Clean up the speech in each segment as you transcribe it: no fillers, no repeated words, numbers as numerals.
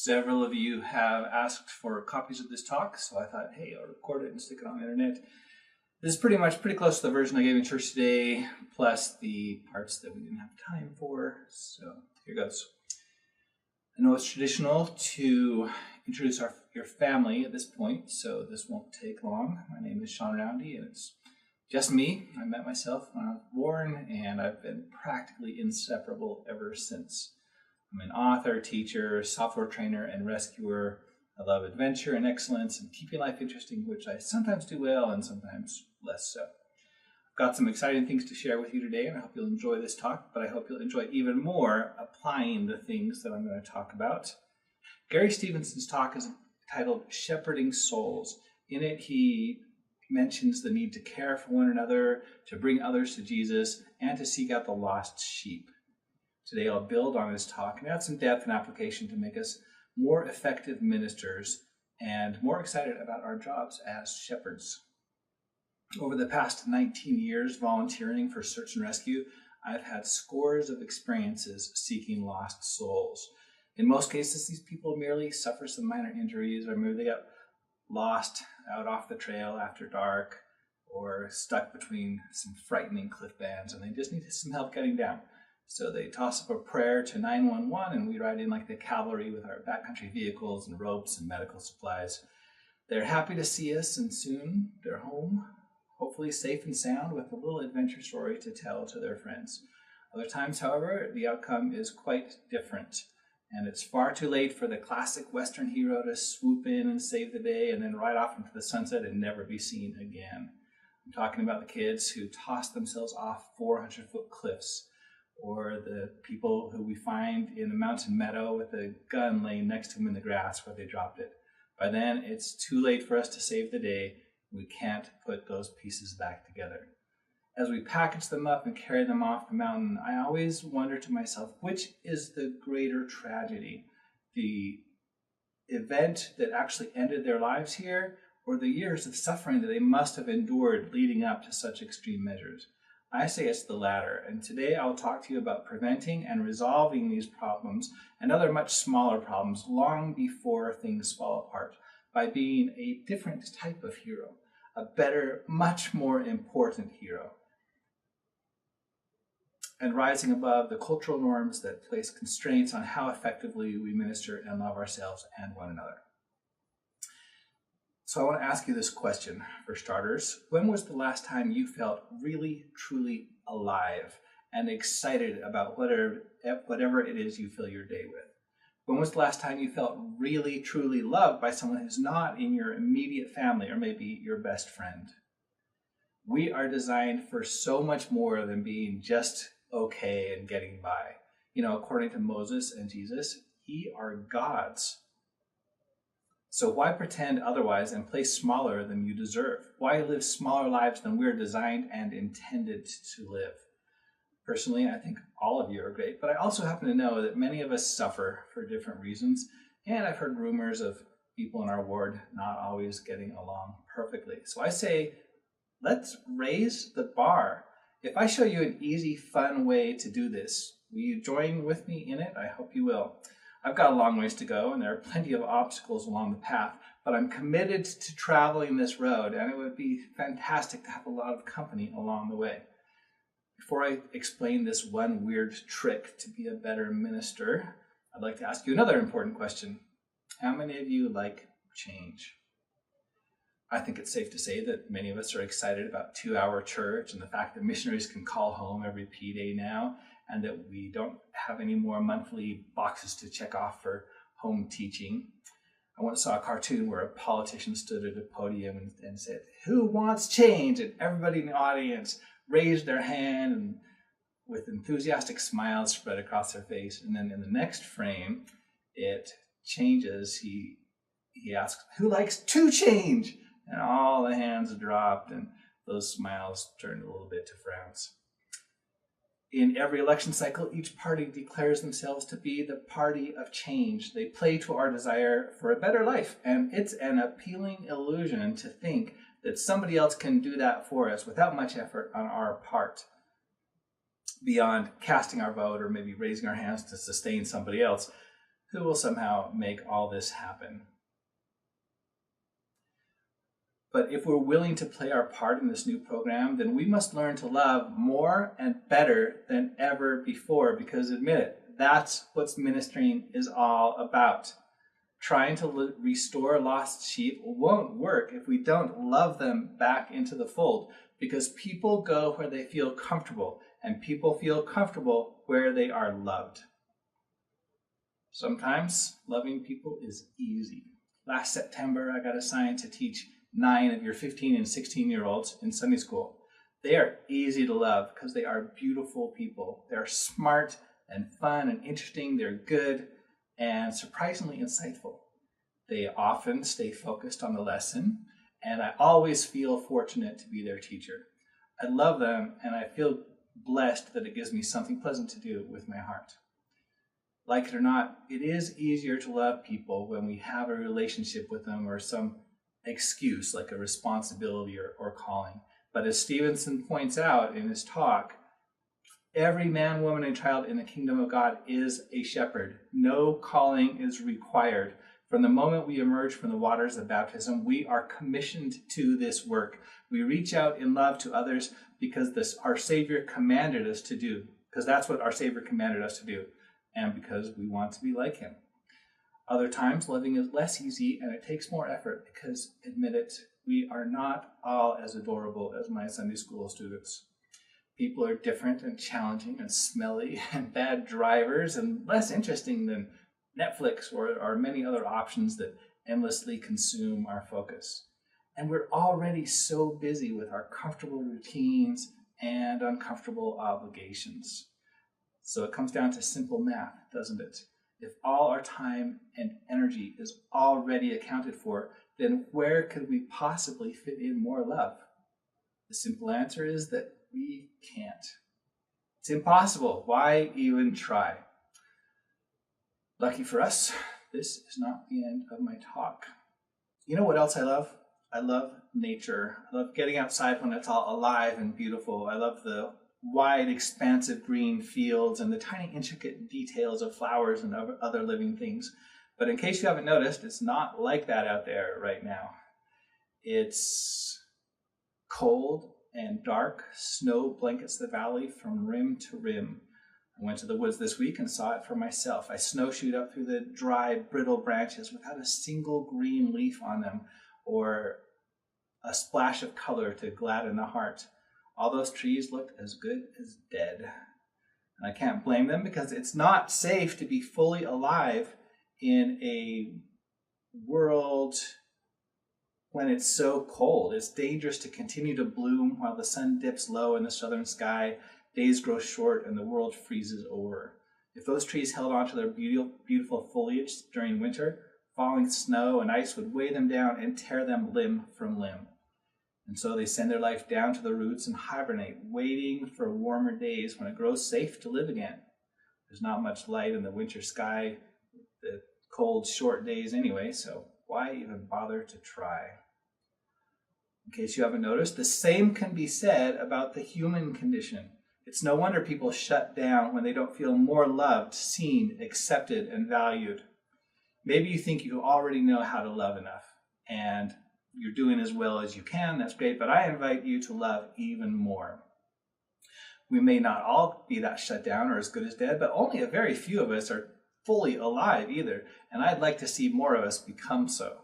Several of you have asked for copies of this talk, so I thought, hey, I'll record it and stick it on the internet. This is pretty close to the version I gave in church today, plus the parts that we didn't have time for. So here goes. I know it's traditional to introduce your family at this point, so this won't take long. My name is Sean Roundy, and it's just me. I met myself when I was born, and I've been practically inseparable ever since. I'm an author, teacher, software trainer, and rescuer. I love adventure and excellence and keeping life interesting, which I sometimes do well and sometimes less so. I've got some exciting things to share with you today, and I hope you'll enjoy this talk, but I hope you'll enjoy even more applying the things that I'm going to talk about. Gary Stevenson's talk is titled Shepherding Souls. In it, he mentions the need to care for one another, to bring others to Jesus, and to seek out the lost sheep. Today, I'll build on his talk and add some depth and application to make us more effective ministers and more excited about our jobs as shepherds. Over the past 19 years volunteering for search and rescue, I've had scores of experiences seeking lost souls. In most cases, these people merely suffer some minor injuries, or maybe they got lost out off the trail after dark, or stuck between some frightening cliff bands, and they just need some help getting down. So they toss up a prayer to 911, and we ride in like the cavalry with our backcountry vehicles and ropes and medical supplies. They're happy to see us, and soon they're home, hopefully safe and sound, with a little adventure story to tell to their friends. Other times, however, the outcome is quite different, and it's far too late for the classic Western hero to swoop in and save the day and then ride off into the sunset and never be seen again. I'm talking about the kids who toss themselves off 400-foot cliffs, or the people who we find in a mountain meadow with a gun laying next to them in the grass where they dropped it. By then, it's too late for us to save the day. We can't put those pieces back together. As we package them up and carry them off the mountain, I always wonder to myself, which is the greater tragedy? The event that actually ended their lives here, or the years of suffering that they must have endured leading up to such extreme measures? I say it's the latter, and today I'll talk to you about preventing and resolving these problems and other much smaller problems long before things fall apart by being a different type of hero, a better, much more important hero, and rising above the cultural norms that place constraints on how effectively we minister and love ourselves and one another. So I want to ask you this question, for starters. When was the last time you felt really, truly alive and excited about whatever it is you fill your day with? When was the last time you felt really, truly loved by someone who's not in your immediate family or maybe your best friend? We are designed for so much more than being just okay and getting by. According to Moses and Jesus, ye are gods. So why pretend otherwise and play smaller than you deserve? Why live smaller lives than we're designed and intended to live? Personally, I think all of you are great, but I also happen to know that many of us suffer for different reasons, and I've heard rumors of people in our ward not always getting along perfectly. So I say, let's raise the bar. If I show you an easy, fun way to do this, will you join with me in it? I hope you will. I've got a long ways to go, and there are plenty of obstacles along the path, but I'm committed to traveling this road, and it would be fantastic to have a lot of company along the way. Before I explain this one weird trick to be a better minister, I'd like to ask you another important question. How many of you like change? I think it's safe to say that many of us are excited about 2-hour church and the fact that missionaries can call home every P-Day now, and that we don't have any more monthly boxes to check off for home teaching. I once saw a cartoon where a politician stood at a podium and said, "Who wants change?" And everybody in the audience raised their hand and with enthusiastic smiles spread across their face. And then in the next frame, it changes. He asks, "Who likes to change?" And all the hands dropped and those smiles turned a little bit to frowns. In every election cycle, each party declares themselves to be the party of change. They play to our desire for a better life, and it's an appealing illusion to think that somebody else can do that for us without much effort on our part, beyond casting our vote or maybe raising our hands to sustain somebody else. who will somehow make all this happen. But if we're willing to play our part in this new program, then we must learn to love more and better than ever before, because admit it, that's what ministering is all about. Trying to restore lost sheep won't work if we don't love them back into the fold, because people go where they feel comfortable, and people feel comfortable where they are loved. Sometimes loving people is easy. Last September, I got assigned to teach 9 of your 15 and 16-year-olds in Sunday school. They are easy to love because they are beautiful people. They're smart and fun and interesting. They're good and surprisingly insightful. They often stay focused on the lesson, and I always feel fortunate to be their teacher. I love them, and I feel blessed that it gives me something pleasant to do with my heart. Like it or not, it is easier to love people when we have a relationship with them or some excuse like a responsibility or calling. But as Stevenson points out in his talk, every man, woman, and child in the kingdom of God is a shepherd. No calling is required. From the moment we emerge from the waters of baptism, we are commissioned to this work. We reach out in love to others because our Savior commanded us to do, because that's what our Savior commanded us to do, and because we want to be like him. Other times, loving is less easy and it takes more effort because, admit it, we are not all as adorable as my Sunday school students. People are different and challenging and smelly and bad drivers and less interesting than Netflix or many other options that endlessly consume our focus. And we're already so busy with our comfortable routines and uncomfortable obligations. So it comes down to simple math, doesn't it? If all our time and energy is already accounted for, then where could we possibly fit in more love? The simple answer is that we can't. It's impossible. Why even try? Lucky for us, this is not the end of my talk. You know what else I love? I love nature. I love getting outside when it's all alive and beautiful. I love the wide, expansive green fields and the tiny, intricate details of flowers and other living things. But in case you haven't noticed, it's not like that out there right now. It's cold and dark. Snow blankets the valley from rim to rim. I went to the woods this week and saw it for myself. I snowshoed up through the dry, brittle branches without a single green leaf on them or a splash of color to gladden the heart. All those trees looked as good as dead. And I can't blame them because it's not safe to be fully alive in a world when it's so cold. It's dangerous to continue to bloom while the sun dips low in the southern sky, days grow short, and the world freezes over. If those trees held on to their beautiful foliage during winter, falling snow and ice would weigh them down and tear them limb from limb. And so they send their life down to the roots and hibernate, waiting for warmer days when it grows safe to live again. There's not much light in the winter sky, the cold, short days anyway, so why even bother to try? In case you haven't noticed, the same can be said about the human condition. It's no wonder people shut down when they don't feel more loved, seen, accepted, and valued. Maybe you think you already know how to love enough, and you're doing as well as you can. That's great, but I invite you to love even more. We may not all be that shut down or as good as dead, but only a very few of us are fully alive either, and I'd like to see more of us become so.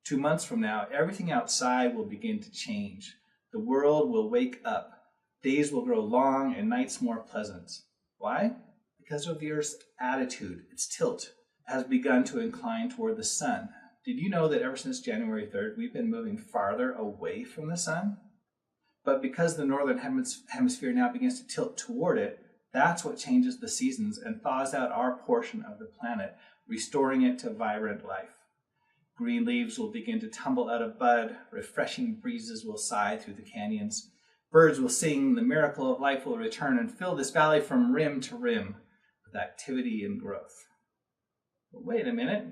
2 months from now, everything outside will begin to change. The world will wake up. Days will grow long and nights more pleasant. Why? Because of the Earth's attitude. Its tilt has begun to incline toward the sun. Did you know that ever since January 3rd, we've been moving farther away from the sun? But because the northern hemisphere now begins to tilt toward it, that's what changes the seasons and thaws out our portion of the planet, restoring it to vibrant life. Green leaves will begin to tumble out of bud, refreshing breezes will sigh through the canyons, birds will sing, the miracle of life will return and fill this valley from rim to rim with activity and growth. But wait a minute.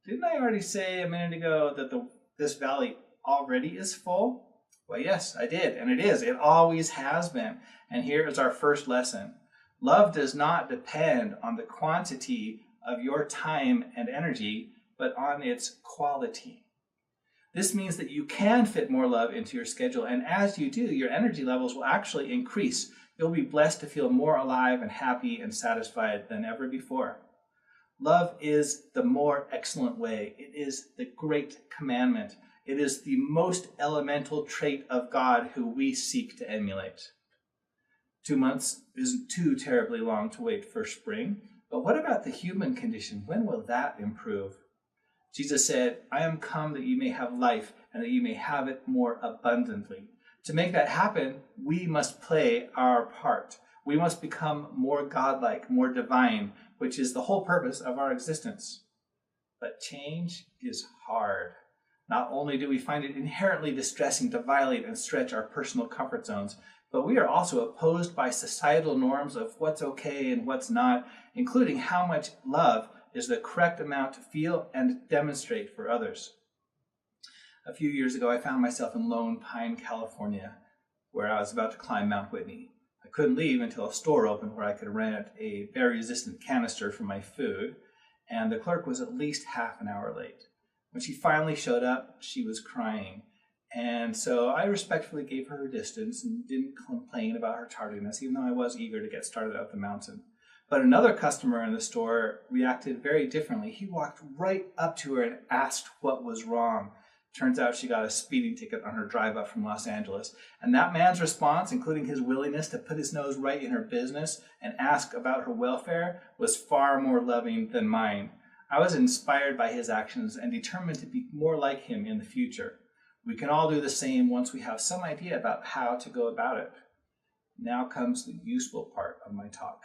Didn't I already say a minute ago that this valley already is full? Well, yes, I did, and it is. It always has been. And here is our first lesson. Love does not depend on the quantity of your time and energy, but on its quality. This means that you can fit more love into your schedule, and as you do, your energy levels will actually increase. You'll be blessed to feel more alive and happy and satisfied than ever before. Love is the more excellent way. It is the great commandment. It is the most elemental trait of God who we seek to emulate. 2 months isn't too terribly long to wait for spring, but what about the human condition? When will that improve? Jesus said, I am come that you may have life and that you may have it more abundantly. To make that happen, we must play our part. We must become more godlike, more divine, which is the whole purpose of our existence. But change is hard. Not only do we find it inherently distressing to violate and stretch our personal comfort zones, but we are also opposed by societal norms of what's okay and what's not, including how much love is the correct amount to feel and demonstrate for others. A few years ago, I found myself in Lone Pine, California, where I was about to climb Mount Whitney. I couldn't leave until a store opened where I could rent a berry-resistant canister for my food, and the clerk was at least half an hour late. When she finally showed up, she was crying, and so I respectfully gave her distance and didn't complain about her tardiness, even though I was eager to get started up the mountain. But another customer in the store reacted very differently. He walked right up to her and asked what was wrong. Turns out she got a speeding ticket on her drive up from Los Angeles. And that man's response, including his willingness to put his nose right in her business and ask about her welfare, was far more loving than mine. I was inspired by his actions and determined to be more like him in the future. We can all do the same once we have some idea about how to go about it. Now comes the useful part of my talk.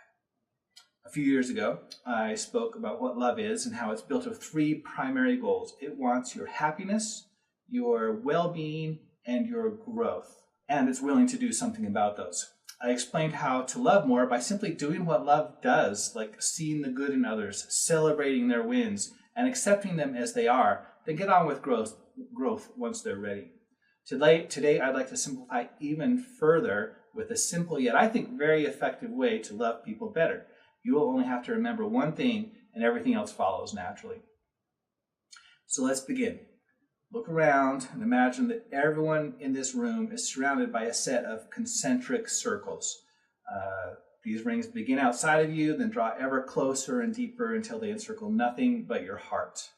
A few years ago, I spoke about what love is and how it's built of 3 primary goals. It wants your happiness, your well-being, and your growth. And it's willing to do something about those. I explained how to love more by simply doing what love does, like seeing the good in others, celebrating their wins, and accepting them as they are, then get on with growth once they're ready. Today, I'd like to simplify even further with a simple yet I think very effective way to love people better. You will only have to remember one thing and everything else follows naturally. So let's begin. Look around and imagine that everyone in this room is surrounded by a set of concentric circles. These rings begin outside of you, then draw ever closer and deeper until they encircle nothing but your heart.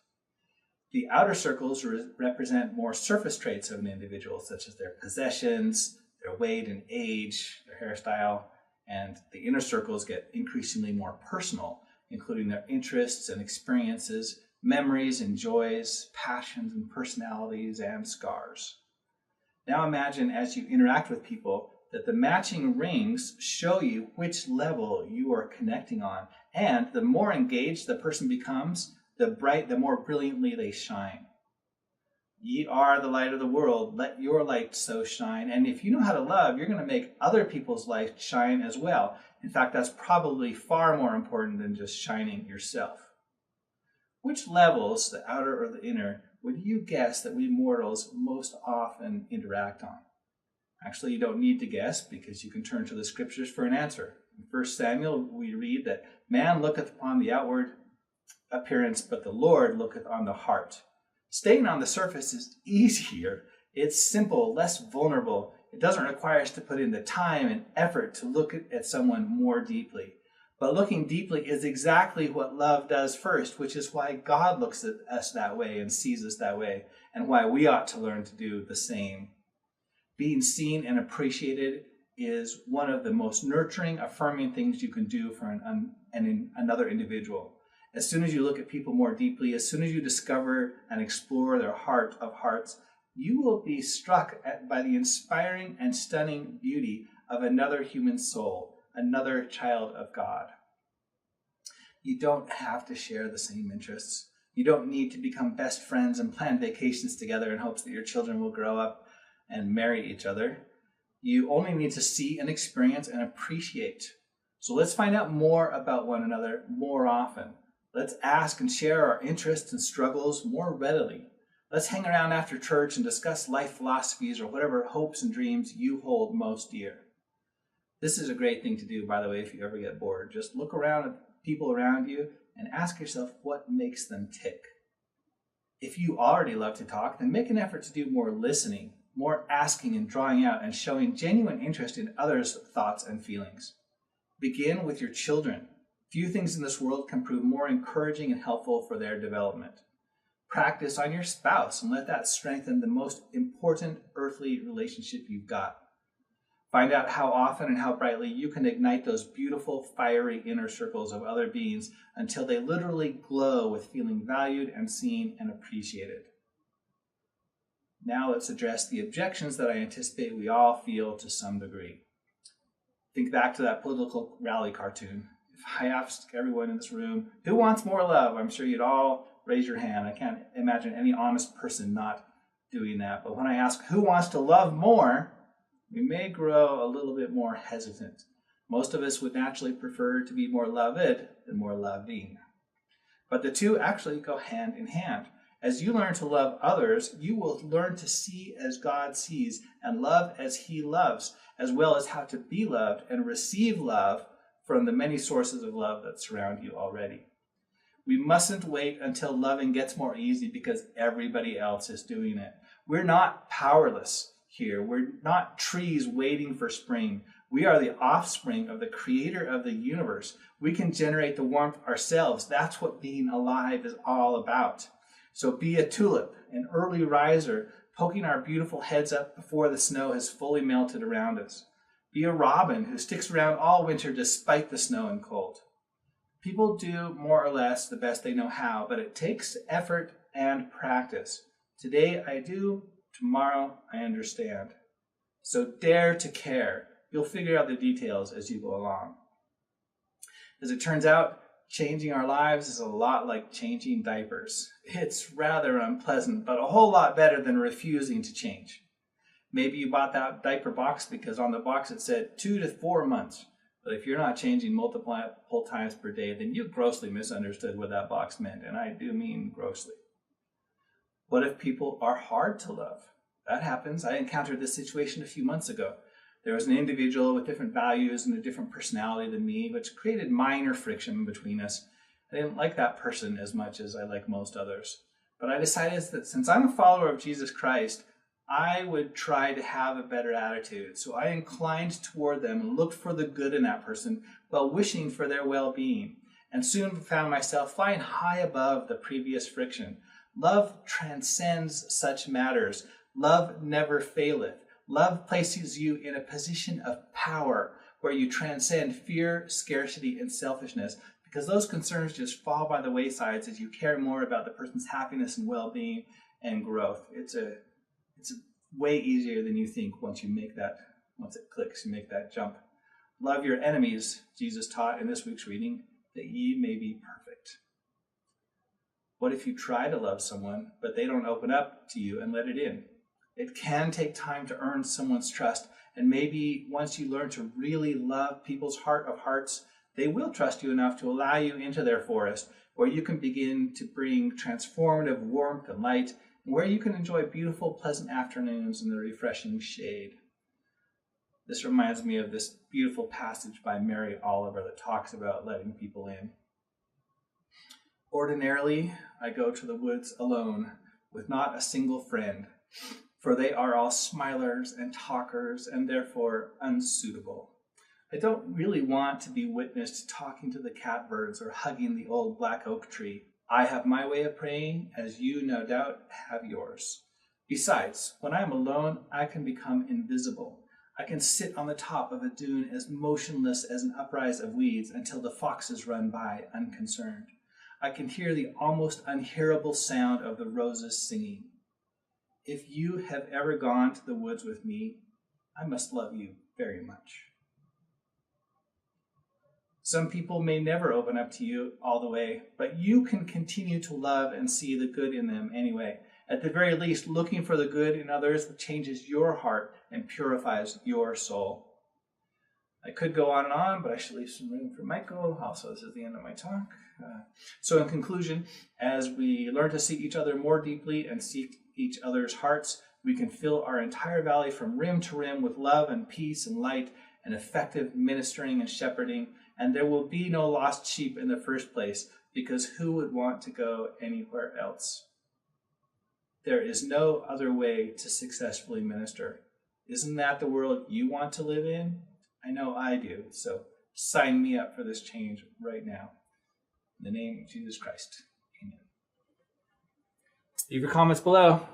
The outer circles represent more surface traits of an individual, such as their possessions, their weight and age, their hairstyle, and the inner circles get increasingly more personal, including their interests and experiences, memories and joys, passions and personalities, and scars. Now imagine as you interact with people that the matching rings show you which level you are connecting on, and the more engaged the person becomes, the more brilliantly they shine. Ye are the light of the world, let your light so shine. And if you know how to love, you're going to make other people's light shine as well. In fact, that's probably far more important than just shining yourself. Which levels, the outer or the inner, would you guess that we mortals most often interact on? Actually, you don't need to guess because you can turn to the scriptures for an answer. In 1 Samuel, we read that man looketh upon the outward appearance, but the Lord looketh on the heart. Staying on the surface is easier. It's simple, less vulnerable. It doesn't require us to put in the time and effort to look at someone more deeply. But looking deeply is exactly what love does first, which is why God looks at us that way and sees us that way, and why we ought to learn to do the same. Being seen and appreciated is one of the most nurturing, affirming things you can do for another individual. As soon as you look at people more deeply, as soon as you discover and explore their heart of hearts, you will be struck by the inspiring and stunning beauty of another human soul, another child of God. You don't have to share the same interests. You don't need to become best friends and plan vacations together in hopes that your children will grow up and marry each other. You only need to see and experience and appreciate. So let's find out more about one another more often. Let's ask and share our interests and struggles more readily. Let's hang around after church and discuss life philosophies or whatever hopes and dreams you hold most dear. This is a great thing to do, by the way, if you ever get bored. Just look around at people around you and ask yourself what makes them tick. If you already love to talk, then make an effort to do more listening, more asking and drawing out and showing genuine interest in others' thoughts and feelings. Begin with your children. Few things in this world can prove more encouraging and helpful for their development. Practice on your spouse and let that strengthen the most important earthly relationship you've got. Find out how often and how brightly you can ignite those beautiful, fiery inner circles of other beings until they literally glow with feeling valued and seen and appreciated. Now let's address the objections that I anticipate we all feel to some degree. Think back to that political rally cartoon. If I asked everyone in this room, who wants more love? I'm sure you'd all raise your hand. I can't imagine any honest person not doing that. But when I ask who wants to love more, we may grow a little bit more hesitant. Most of us would naturally prefer to be more loved than more loving. But the two actually go hand in hand. As you learn to love others, you will learn to see as God sees and love as He loves, as well as how to be loved and receive love from the many sources of love that surround you already. We mustn't wait until loving gets more easy because everybody else is doing it. We're not powerless here. We're not trees waiting for spring. We are the offspring of the creator of the universe. We can generate the warmth ourselves. That's what being alive is all about. So be a tulip, an early riser, poking our beautiful heads up before the snow has fully melted around us. Be a robin who sticks around all winter despite the snow and cold. People do more or less the best they know how, but it takes effort and practice. Today I do, tomorrow I understand. So dare to care. You'll figure out the details as you go along. As it turns out, changing our lives is a lot like changing diapers. It's rather unpleasant, but a whole lot better than refusing to change. Maybe you bought that diaper box because on the box it said 2 to 4 months. But if you're not changing multiple times per day, then you grossly misunderstood what that box meant, and I do mean grossly. What if people are hard to love? That happens. I encountered this situation a few months ago. There was an individual with different values and a different personality than me, which created minor friction between us. I didn't like that person as much as I like most others. But I decided that since I'm a follower of Jesus Christ, I would try to have a better attitude. So I inclined toward them and looked for the good in that person while wishing for their well-being, and soon found myself flying high above the previous friction. Love transcends such matters. Love never faileth. Love places you in a position of power where you transcend fear, scarcity, and selfishness, because those concerns just fall by the waysides as you care more about the person's happiness and well-being and growth. It's way easier than you think once it clicks, you make that jump. Love your enemies, Jesus taught in this week's reading, that ye may be perfect. What if you try to love someone, but they don't open up to you and let it in? It can take time to earn someone's trust, and maybe once you learn to really love people's heart of hearts, they will trust you enough to allow you into their forest, where you can begin to bring transformative warmth and light, and where you can enjoy beautiful, pleasant afternoons in the refreshing shade. This reminds me of this beautiful passage by Mary Oliver that talks about letting people in. Ordinarily, I go to the woods alone, with not a single friend, for they are all smilers and talkers, and therefore unsuitable. I don't really want to be witnessed talking to the catbirds or hugging the old black oak tree. I have my way of praying, as you no doubt have yours. Besides, when I am alone, I can become invisible. I can sit on the top of a dune as motionless as an uprise of weeds until the foxes run by unconcerned. I can hear the almost unhearable sound of the roses singing. If you have ever gone to the woods with me, I must love you very much. Some people may never open up to you all the way, but you can continue to love and see the good in them anyway. At the very least, looking for the good in others changes your heart and purifies your soul. I could go on and on, but I should leave some room for Michael. Also, this is the end of my talk. So in conclusion, as we learn to see each other more deeply and seek each other's hearts, we can fill our entire valley from rim to rim with love and peace and light and effective ministering and shepherding, and there will be no lost sheep in the first place. because who would want to go anywhere else? There is no other way to successfully minister. Isn't that the world you want to live in? I know I do. So sign me up for this change right now. In the name of Jesus Christ. Amen. Leave your comments below.